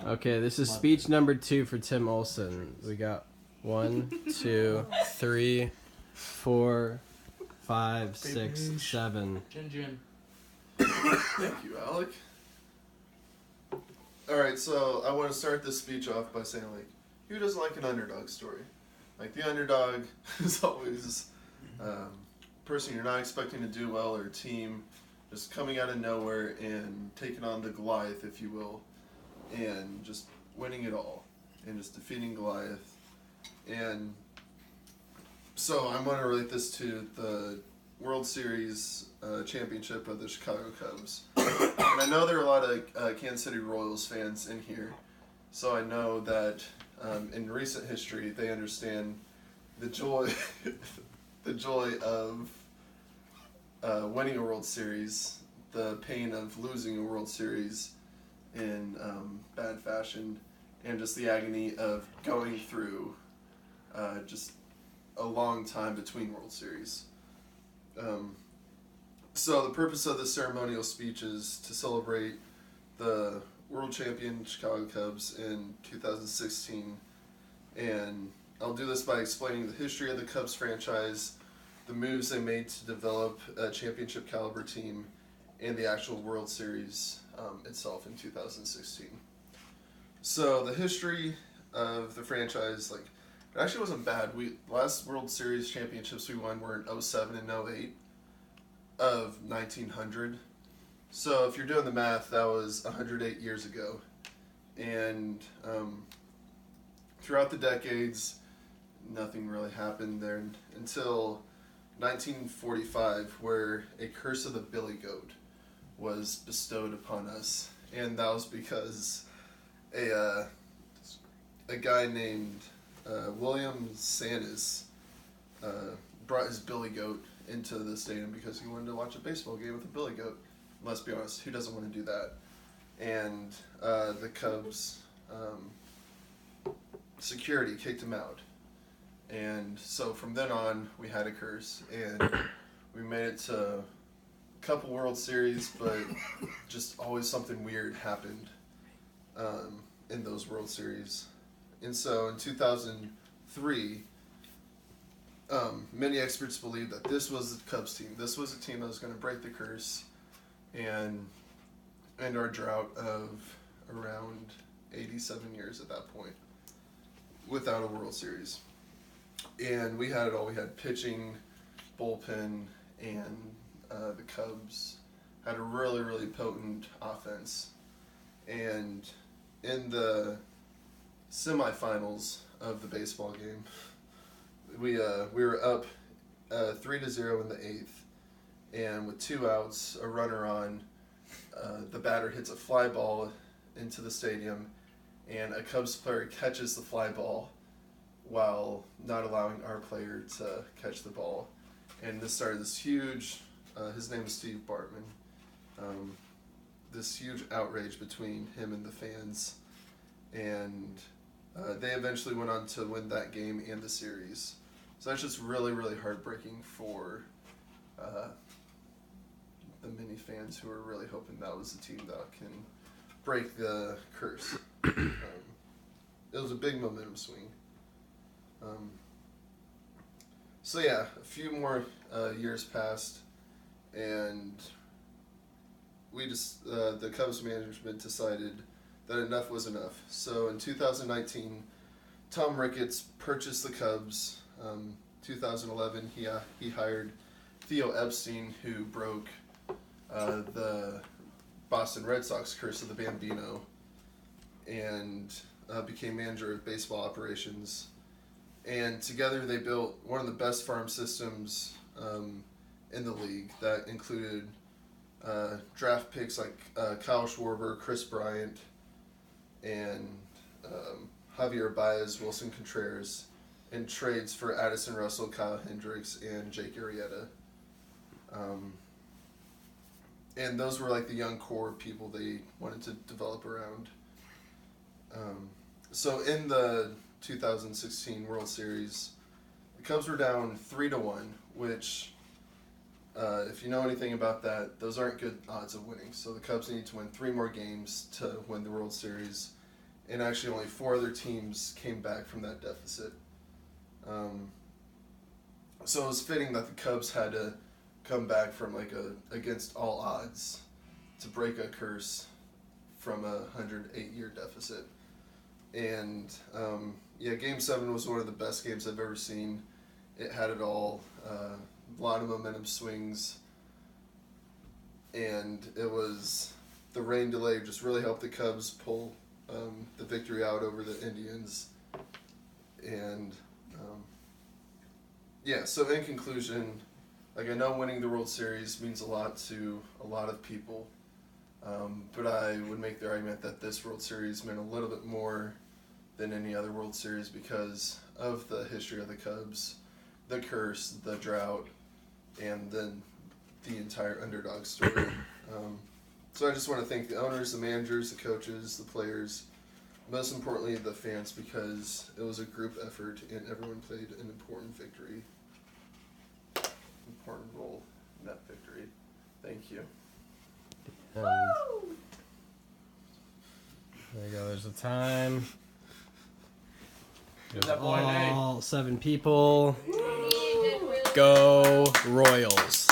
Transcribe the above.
Okay, this is speech number 2 for Tim Olson. We got 1, 2, 3, 4, 5, 6, 7. Jin. Thank you, Alec. Alright, so I want to start this speech off by saying, who doesn't like an underdog story? The underdog is always a person you're not expecting to do well, or a team just coming out of nowhere and taking on the Goliath, if you will, and just winning it all, and just defeating Goliath. And so I'm going to relate this to the World Series championship of the Chicago Cubs. And I know there are a lot of Kansas City Royals fans in here, so I know that in recent history they understand the joy of winning a World Series, the pain of losing a World Series in bad fashion, and just the agony of going through just a long time between World Series. So the purpose of the ceremonial speech is to celebrate the world champion Chicago Cubs in 2016, and I'll do this by explaining the history of the Cubs franchise, the moves they made to develop a championship caliber team, and the actual World Series itself in 2016. So the history of the franchise, it actually wasn't bad. Last World Series championships we won were in 07 and 08 of 1900. So if you're doing the math, that was 108 years ago. And throughout the decades, nothing really happened there until 1945, where a curse of the billy goat was bestowed upon us. And that was because a guy named William Sannes brought his billy goat into the stadium because he wanted to watch a baseball game with a billy goat. Let's be honest, who doesn't want to do that? And the Cubs security kicked him out. And so from then on, we had a curse, and we made it to a couple World Series, but just always something weird happened in those World Series. And so in 2003, many experts believed that this was the Cubs team. This was a team that was going to break the curse and end our drought of around 87 years at that point without a World Series. And we had it all. We had pitching, bullpen, and the Cubs had a really, really potent offense. And in the semifinals of the baseball game, we were up 3-0 in the 8th, and with 2 outs, a runner on, the batter hits a fly ball into the stadium, and a Cubs player catches the fly ball while not allowing our player to catch the ball. And this started this huge, his name is Steve Barton, this huge outrage between him and the fans, and they eventually went on to win that game and the series. So that's just really, really heartbreaking for the many fans who are really hoping that was the team that can break the curse. It was a big momentum swing. So yeah, a few more years passed, and we just the Cubs management decided that enough was enough. So in 2019, Tom Ricketts purchased the Cubs. 2011, he hired Theo Epstein, who broke the Boston Red Sox curse of the Bambino, and became manager of baseball operations. And together they built one of the best farm systems in the league that included draft picks like Kyle Schwarber, Chris Bryant, and Javier Baez, Wilson Contreras, and trades for Addison Russell, Kyle Hendricks, and Jake Arrieta. And those were the young core people they wanted to develop around. So in the 2016 World Series, the Cubs were down 3-1, which, if you know anything about that, those aren't good odds of winning. So the Cubs need to win 3 more games to win the World Series, and actually only 4 other teams came back from that deficit. So it was fitting that the Cubs had to come back from against all odds to break a curse from a 108-year deficit. And Game 7 was one of the best games I've ever seen. It had it all, a lot of momentum swings, and the rain delay just really helped the Cubs pull the victory out over the Indians. And so in conclusion, I know winning the World Series means a lot to a lot of people, but I would make the argument that this World Series meant a little bit more than any other World Series because of the history of the Cubs, the curse, the drought, and then the entire underdog story. So I just want to thank the owners, the managers, the coaches, the players, most importantly the fans, because it was a group effort and everyone played an important role in that victory. Thank you. And there you go. There's the time. There's That boy, all 7 people. Go Royals.